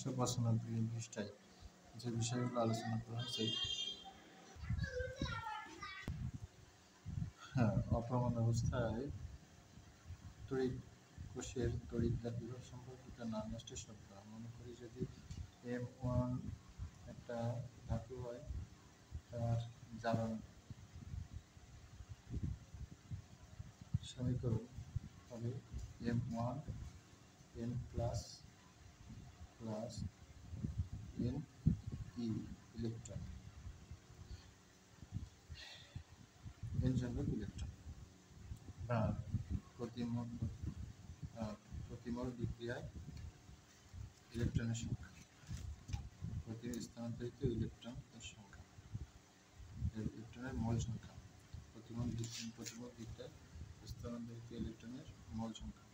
195 পৃষ্ঠায় যে বিষয়গুলো আলোচনা করা হয়েছে, অপ্রমাণ অবস্থায় তড়িৎ কোষের তড়িৎদ্বার বিভব সম্পর্কিত নামটি শব্দ। মনে করি যদি M1 একটা ধাতু হয়, তার জারণ সমীকরণ হবে M1 N plus N E electron, N সংখ্যক ইলেকট্রন, বা প্রতিমোল বিক্রিয়ায় ইলেকট্রনের সংখ্যা, প্রতি স্থানান্তরিত ইলেকট্রনের সংখ্যা, ইলেকট্রনের মোল সংখ্যা, প্রতিমোল বিক্রিয়ায় স্থানান্তরিত ইলেকট্রনের মোল সংখ্যা।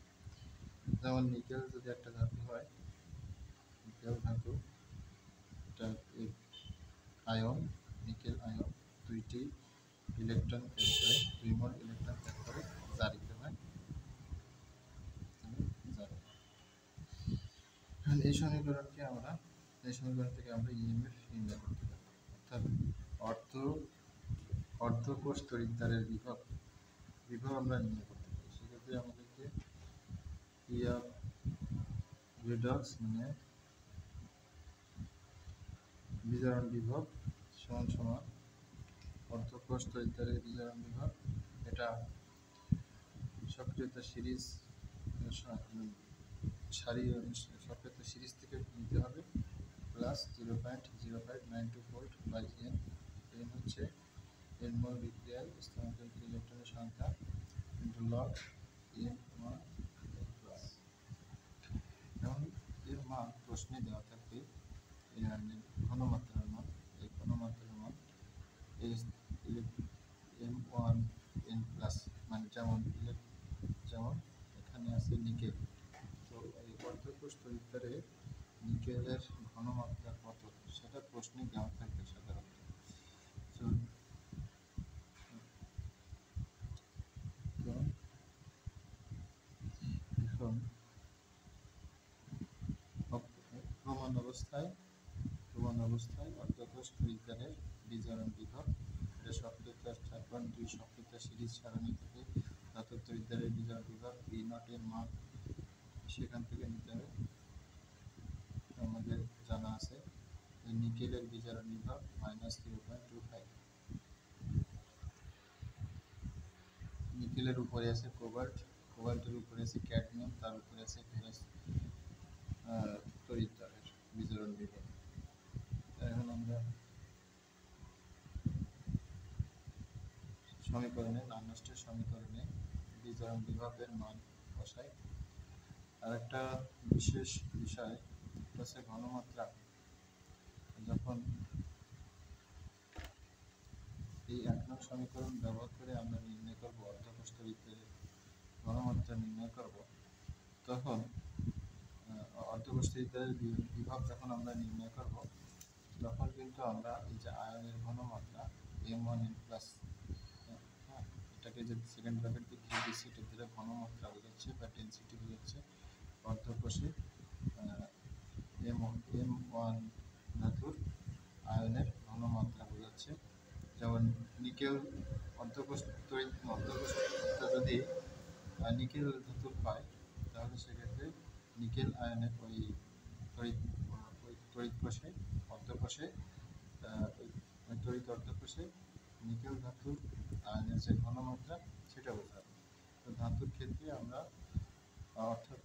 যেমন নিকেল যদি একটা ধাতু হয়, নিকেল ধাতু আয়ন, নিকেল আয়ন দুইটি ইলেকট্রন ত্যাগ করে, 2 মোল ইলেকট্রন ত্যাগ করে জারিত হয়। এই সমীকরণ থেকে আমরা ইএমএফ নির্ণয় করতে পারি, অর্থাৎ অর্ধকোষ তড়িৎদ্বারের বিভব আমরা নির্ণয় করতে পারি। সেক্ষেত্রে আমাদেরকে রিডক্স মানে বিজারণ বিভব সমান অর্ধকোষ তড়িৎদ্বারের বিজারণ বিভব, এটা সক্রিয়তা সিরিজ থেকে নিতে হবে, plus 0.0592 volt by n. N হচ্ছে এন মোল বিক্রিয়ায় স্থানান্তরিত ইলেকট্রনের সংখ্যা ইন্টু লগ M1 প্লাস। এবং এর মান প্রশ্নে দেওয়া থাকবে ঘনমাত্রার মান, এই ঘনমাত্রার মান M1 N প্লাস, মানে যেমন এখানে আছে নিকেল, তো এই অর্ধকোষ তড়িৎদ্বারে নিকেলের ঘনমাত্রা কত সেটা প্রশ্নে দেওয়া থাকবে সাধারণত। এখন প্রমাণ অবস্থায় অর্ধকোষ তড়িৎদ্বারের বিজারণ বিভব, এটা সক্রিয়তা 4.2 সক্রিয়তা সিরিজ সারণী থেকে ধাতব তড়িৎদ্বারের বিজারণ বিভব V0 এর মান সেখান থেকে নিতে হবে। আমাদের জানা আছে নিকেলের বিজারণ বিভব -0.25, নিকেলের উপরে আছে কোবাল্টের উপরে আছে ক্যাডমিয়াম, তার উপরে আছে ফেরাস তড়িৎদ্বারের বিজারণ বিভব। এখন আমরা নামনষ্টের সমীকরণে বিজারণ বিভবের মান বসাই। আর একটা বিশেষ বিষয় হচ্ছে ঘনমাত্রা। যখন এই 1 নং সমীকরণ ব্যবহার করে আমরা নির্ণয় করব অর্ধকোষ তড়িৎদ্বারের ঘনমাত্রা নির্ণয় করব, তখন অর্ধকোষ তড়িৎদ্বারের বিভব যখন আমরা নির্ণয় করব, তখন কিন্তু আমরা এই যে আয়নের ঘনমাত্রা M1 N প্লাস, এটাকে যে সেকেন্ড ব্র্যাকেট দিয়ে দিচ্ছি, এটা ধরে ঘনমাত্রা বোঝাচ্ছে বা ডেনসিটি বোঝাচ্ছে। অর্ধকোষে M1 ধাতুর আয়নের ঘনমাত্রা বোঝাচ্ছে। যেমন নিকেল অর্ধকোষ যদি নিকেল ধাতুর হয়, তাহলে সেক্ষেত্রে নিকেল আয়নের ওই তড়িৎ অর্ধকোষে নিকেল ধাতুর আয়নের যে ঘনমাত্রা সেটা বোঝাবে। তো ধাতুর ক্ষেত্রে আমরা অর্থাৎ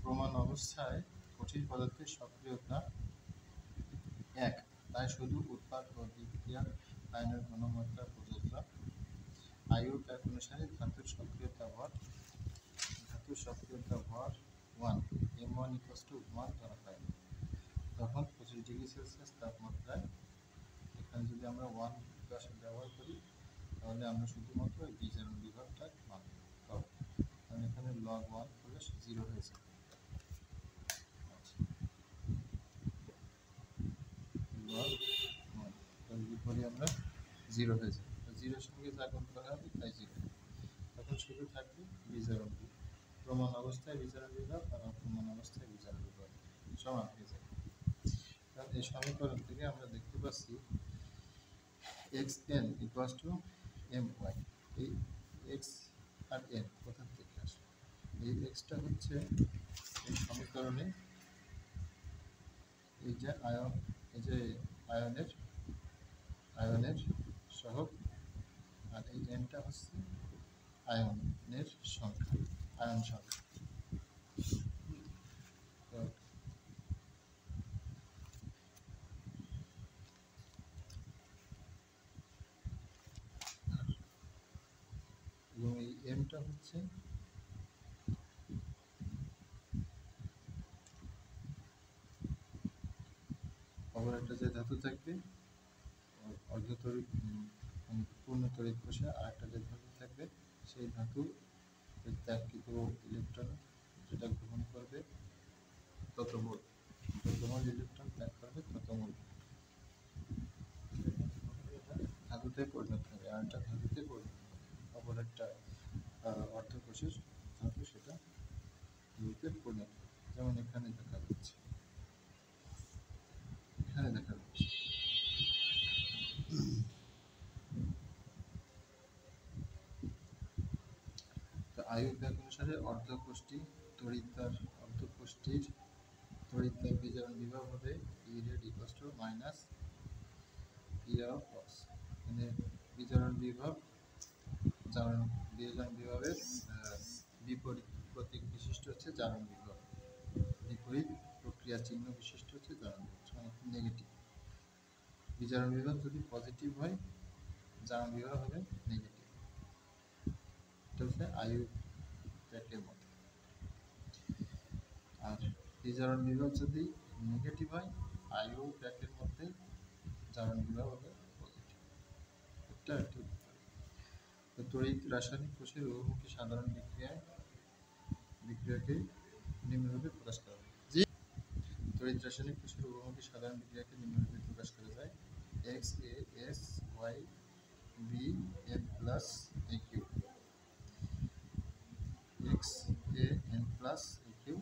প্রমাণ অবস্থায় কঠিন পদার্থের সক্রিয়তা 1, তাই শুধু উৎপাদ ও বিক্রিয়ার আয়নের ঘনমাত্রা প্রযোজ্য। আয়ু এক অনুসারে ধাতুর সক্রিয়তা ভর 1, M1 = 1 ধরা হয়। তখন 25 ডিগ্রি সেলসিয়াস তাপমাত্রায়, এখানে যদি আমরা 1 ব্যবহার করি, তাহলে আমরা শুধুমাত্র এই বিজারণ বিভবটা মান পাবো, কারণ এখানে log 1 হলে 0 হয়ে যাবে। আমরা 0 হয়ে যাবে, 0 সঙ্গে যা গুণ করা হবে তাই 0, তখন শুধু থাকবে বিজারণ বিভব। প্রমাণ অবস্থায় বিজারণ বিভব আর অপ্রমাণ অবস্থায় বিজারণ বিভব সমান হয়ে যাবে। X n equals to m y. এই এক্স আর এন কোথা থেকে আসে? এই এক্সটা হচ্ছে এই সমীকরণে এই যে আয়ন, এই যে আয়নের সহগ, আর এই এনটা হচ্ছে আয়নের সংখ্যা, আয়ন সংখ্যা। তো এবং এই এমটা হচ্ছে অপর একটা যে ধাতু থাকবে অর্ধতড়িৎ পূর্ণ তড়িৎ কোষে, আর একটা যে ধাতু থাকবে সেই ধাতু ত্যাগকৃত ইলেকট্রন যেটা গ্রহণ করবে তত মোল, যত মোল ইলেকট্রন ত্যাগ করবে তত মোল ধাতুতে পরিণত হবে, আর একটা ধাতুতে পরিণত হবে। অপর একটা অর্ধকোষের ধাতু সেটা ধাতুতে পরিণত হবে, যেমন এখানে দেখা যাচ্ছে, এখানে দেখা যাচ্ছে। তো আয়ুর্বেদ অনুসারে অর্ধকোষটির তড়িৎদ্বার বিজারণ বিভব হবে E red equals to minus P of box. মানে বিজারণ বিভব বিজারণ বিভবের বিপরীত প্রতীক বিশিষ্ট হচ্ছে জারণ বিভব, বিপরীত প্রক্রিয়া চিহ্ন বিশিষ্ট হচ্ছে জারণ বিভব, মানে নেগেটিভ। বিজারণ বিভব যদি পজিটিভ হয়, জারণ বিভব হবে নেগেটিভ। এটা হচ্ছে আয়ু প্যাকের মতো। আর বিজারণ বিভব যদি নেগেটিভ হয়, আয়ু প্যাকের মধ্যে জারণ বিভব হবে পজিটিভ। এটা একটু তড়িৎ রাসায়নিক কোষের বহুমুখী সাধারণ বিক্রিয়াকে নিম্নরূপে প্রকাশ করা হয়। তড়িৎ রাসায়নিক কোষের বহুমুখী সাধারণ বিক্রিয়াকে নিম্নরূপে প্রকাশ করা যায়: x a s y b n plus a q, x a n plus a q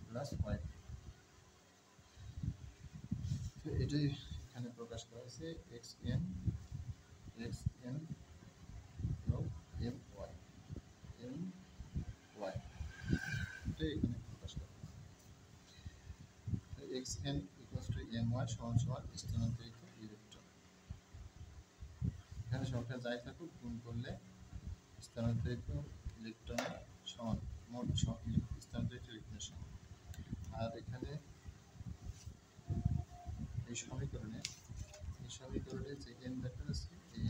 plus y. তো এটাই এখানে প্রকাশ করা হয়েছে, এক্স এন এবং এম ওয়াই, এটাই এখানে প্রকাশ করা হয়েছে। X n equals to m y সমান সমান স্থানান্তরিত ইলেকট্রন। এখানে সংখ্যা যাই থাকুক, গুণ করলে স্থানান্তরিত ইলেকট্রনের সমান, মোট স্থানান্তরিত ইলেকট্রনের সমান। আর এখানে এই সমীকরণে যে এন দেখা যাচ্ছে, এই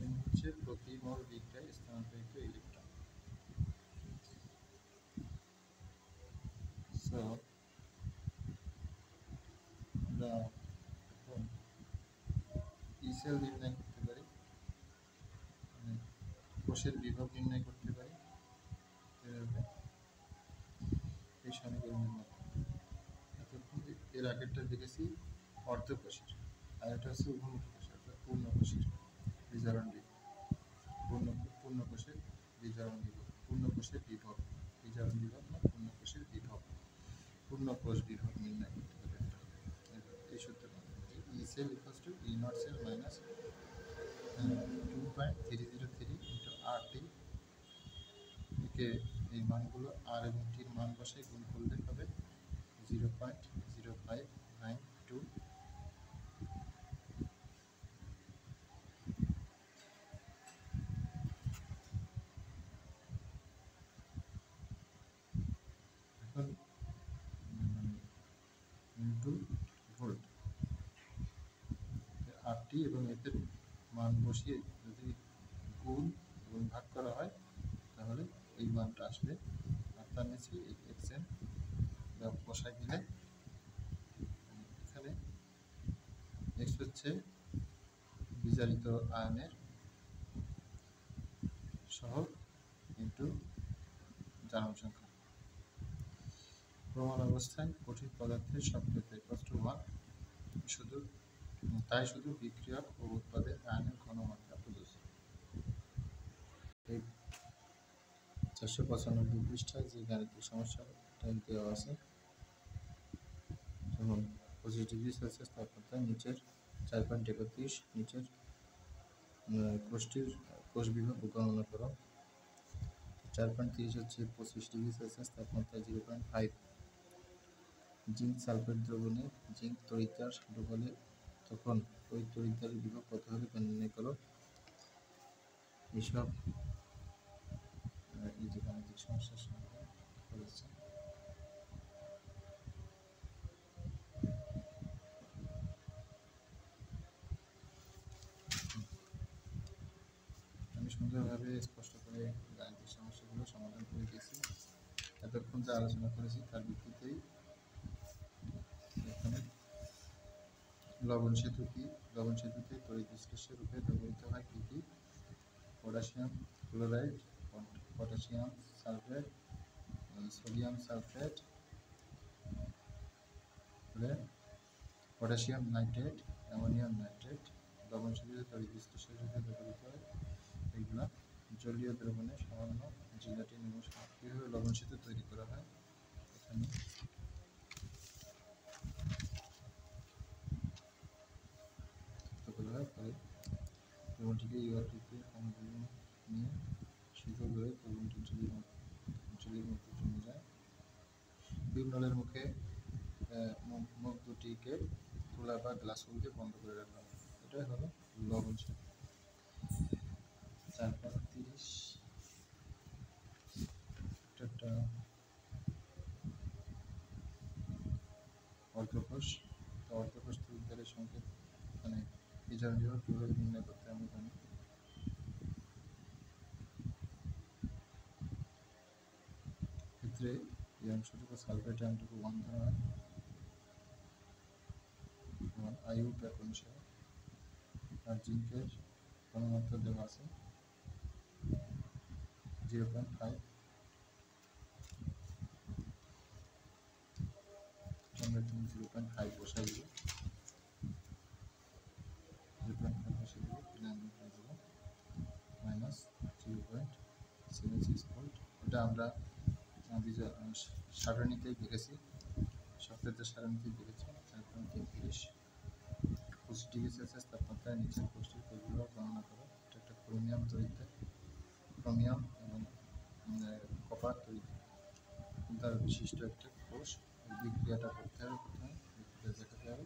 এন হচ্ছে প্রতি মোল বিক্রিয়ায় স্থানান্তরিত ইলেকট্রন। সো আমরা এখন ই সেল নির্ণয় করতে পারি, কোষের বিভব নির্ণয় করতে পারি এই সমীকরণের মাধ্যমে। এতক্ষণ এর আগেরটা দেখেছি অর্ধকোষের, আর এটা হচ্ছে উভমুখী কোষের, অর্থাৎ পূর্ণ কোষের বিজারণ বিভব, পূর্ণ কোষের বিজারণ বিভব, পূর্ণ কোষের বিভব, বিজারণ বিভব না, পূর্ণ কোষের বিভব, পূর্ণ কোষ বিভব নির্ণয় করতে পারি এই সূত্রের মাধ্যমে, যে E cell equals to E naught cell minus 2.303 into R T. একে এই মানগুলো আর এবং টির মান বসে গুণ করলে হবে 0.0592। এখন ইন্টু ভোল্ট, আর টি এবং এদের মান বসিয়ে যদি গুণ এবং ভাগ করা হয় তাহলে এই মানটা আসবে। আর তার নিচে এই এক্স এন বসাই দিলে এখানে এক্স হচ্ছে বিজারিত আয়নের সহগ ইন্টু জারণ সংখ্যা। প্রমাণ অবস্থায় কঠিন পদার্থের সক্রিয়তা ইকুয়ালস টু 1, শুধু বিক্রিয়ক ও উৎপাদের আয়নের ঘনমাত্রা প্রযোজ্য। এই 495 পৃষ্ঠায় যে গাণিতিক সমস্যাটা দেওয়া আছে, যেমন 25 ডিগ্রি সেলসিয়াস তাপমাত্রায় নিচের 4.31 নিচের কোষটির কোষ বিভাগ গণনা করো। 4.30 হচ্ছে 25 ডিগ্রি সেলসিয়াস তাপমাত্রা 0.5। জিঙ্ক সালফেট দ্রবণে জিঙ্ক তড়িৎদ্বার ডুবালে তখন ওই তড়িৎদ্বারের বিভব কত হবে তা নির্ণয় করো। এইসব এই যে গাণিতিক সমস্যার সমাধান করেছে। আমি সুন্দরভাবে স্পষ্ট করে গাণিতিক সমস্যাগুলো সমাধান করে দিয়েছি। এতক্ষণ যা আলোচনা করেছি তার ভিত্তিতেই এখানে লবণ সেতু কি, লবণ সেতুতে তড়িৎ বিশ্লেষ্য রূপে ব্যবহৃত হয় কি কি: potassium chloride, potassium sulphate, sodium sulphate, potassium nitrate, ammonium nitrate. লবণ সেতুতে তড়িৎ বিশ্লেষ্য রূপে ব্যবহৃত হয় এইগুলা। জলীয় দ্রবণে সামান্য জিলাটিন এবং কীভাবে লবণ সেতু তৈরি করা হয় এখানে করা হয়। পরে দ্রবণটিকে ইউআরটিতে নিয়ে শীতল করে দ্রবণটি জলের মধ্যে জমে যায়। বিম নলের মুখে মুখ দুটিকে তুলা বা গ্লাসগুলো দিয়ে বন্ধ করে রাখা হয়। এটাই হলো লবণ সেতু। 4.30 একটা অর্ধকোষ। অর্ধকোষ তড়িৎদ্বারের সংকেত মানে ইজারণ বিভব কীভাবে নির্ণয় করতে আমরা জানি। ক্ষেত্রে এই অংশটুকু সালফেট অংশটুকু 1 ধরা হয়, আয়ু অনুসারে। আর জিঙ্কের ঘনমাত্রা দেওয়া আছে 0.5। আমরা 0.5 বসাই দিব, 0.5 বসাই দিব, তাহলে আমরা পেয়ে যাব -0.76 ভোল্ট। ওটা আমরা সারণীতেই দেখেছি, সফটওয়্যারতে সারণীতেই দেখেছি। 4.33 25 ডিগ্রি সেলসিয়াস তাপমাত্রায় নিচের কোষটির কোষগুলো গণনা করো। এটা একটা ক্রোমিয়াম তড়িৎদ্বার, ক্রোমিয়াম এবং কপার তড়িৎদ্বার বিশিষ্ট একটা কোষ। বিক্রিয়াটা করতে হবে, প্রথমে বিক্রিয়া দেখাতে হবে,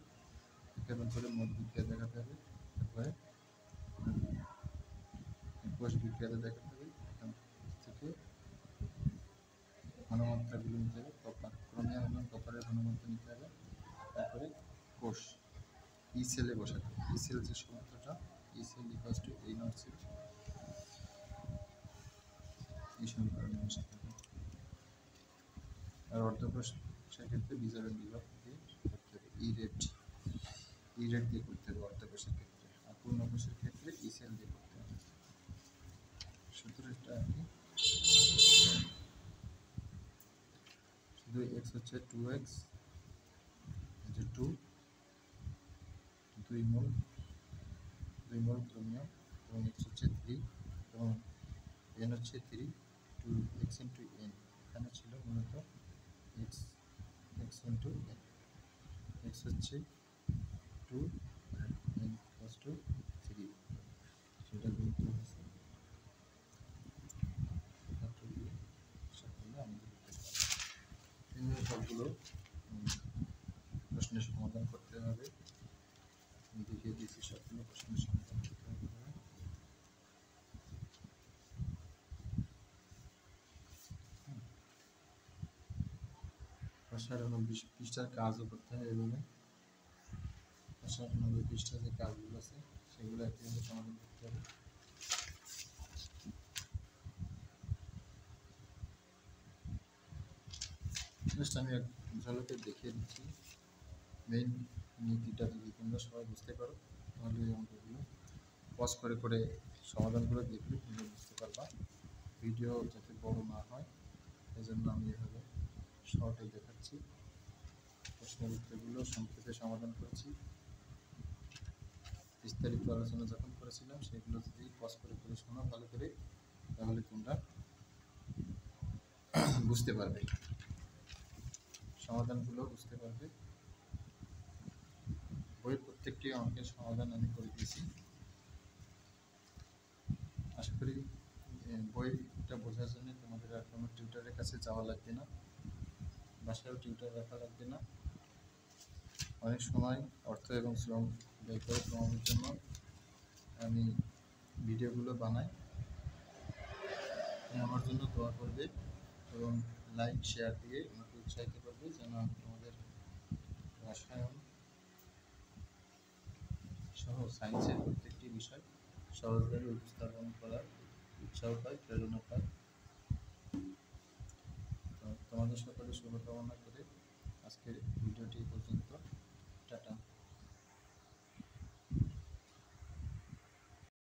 কেমন করে মোট বিক্রিয়া দেখাতে হবে, তারপরে কোষ বিক্রিয়াটা দেখাতে হবে। এখান থেকে ঘনমাত্রাগুলো নিতে হবে, কপার ক্রোমিয়াম এবং কপারের ঘনমাত্রা নিতে হবে, তারপরে কোষ ই সেলে বসাতে হবে। ই সেল যে সূত্রটা, ই সেল ইকুয়ালস টু এই নট সেল, এই সমীকরণে বসাতে হবে। আর অর্ধকোষ সেক্ষেত্রে বিজারণ বিভাগ দিয়ে করতে হবে, ই রেট দিয়ে করতে হবে অর্ধকোষের ক্ষেত্রে। আর পূর্ণকোষের ক্ষেত্রে ই সেল দিয়ে করতে হবে। সূত্রটা আর কি, শুধু এক্স হচ্ছে 2x, 2 মোল ক্রোমিয়াম, এবং এক্স হচ্ছে 3 এবং এন হচ্ছে 3, 2x ইন্টু এন। এখানে ছিল মূলত এক্স ইন্টু এন। এক্স হচ্ছে 2 আর এন প্লাস 2 3, সেটা গুরুত্ব হচ্ছে সবগুলো আমাদের সবগুলো প্রশ্নের সমাধান করতে হবে। আমি দেখিয়ে দিয়েছি সবগুলো প্রশ্নের সমাধান করতে হবে। পৃষ্ঠার কাজও করতে হবে এভাবে। 98 পৃষ্ঠার যে কাজগুলো আছে সেগুলো একইভাবে সমাধান করতে হবে। জাস্ট আমি এক ঝলকে দেখিয়ে দিচ্ছি। মেইন নীতিটা যদি তোমরা সবাই বুঝতে পারো তাহলে এই অঙ্কগুলো পজ করে করে সমাধানগুলো দেখলে তোমরা বুঝতে পারবা। ভিডিও যাতে বড় না হয় এজন্য আমি এভাবে শর্টে দেখাচ্ছি। প্রশ্নের উত্তরগুলো সংক্ষেপে সমাধান করেছি। বিস্তারিত আলোচনা যখন করেছিলাম সেগুলো যদি পজ করে করে শোনো ভালো করে, তাহলে তোমরা বুঝতে পারবে, সমাধানগুলো বুঝতে পারবে। বইয়ের প্রত্যেকটি অঙ্কের সমাধান আমি করে দিয়েছি। আশা করি বইটা বোঝার জন্য তোমাদের আর কোনো টিউটরের কাছে যাওয়া লাগবে না, বাসায়ও টিউটর রাখা লাগবে না। অনেক সময় অর্থ এবং শ্রম ব্যয় করে তোমাদের জন্য আমি ভিডিওগুলো বানাই। আমার জন্য দোয়া করবে এবং লাইক শেয়ার দিয়ে আমাকে উৎসাহিত করবে যেন আমি তোমাদের রসায়ন সহ সায়েন্সের প্রত্যেকটি বিষয় সহজভাবে উপস্থাপন করার উৎসাহ পাই, প্রেরণা পাই। তো তোমাদের সকলে শুভকামনা করে আজকের ভিডিওটি পর্যন্ত। টাটা।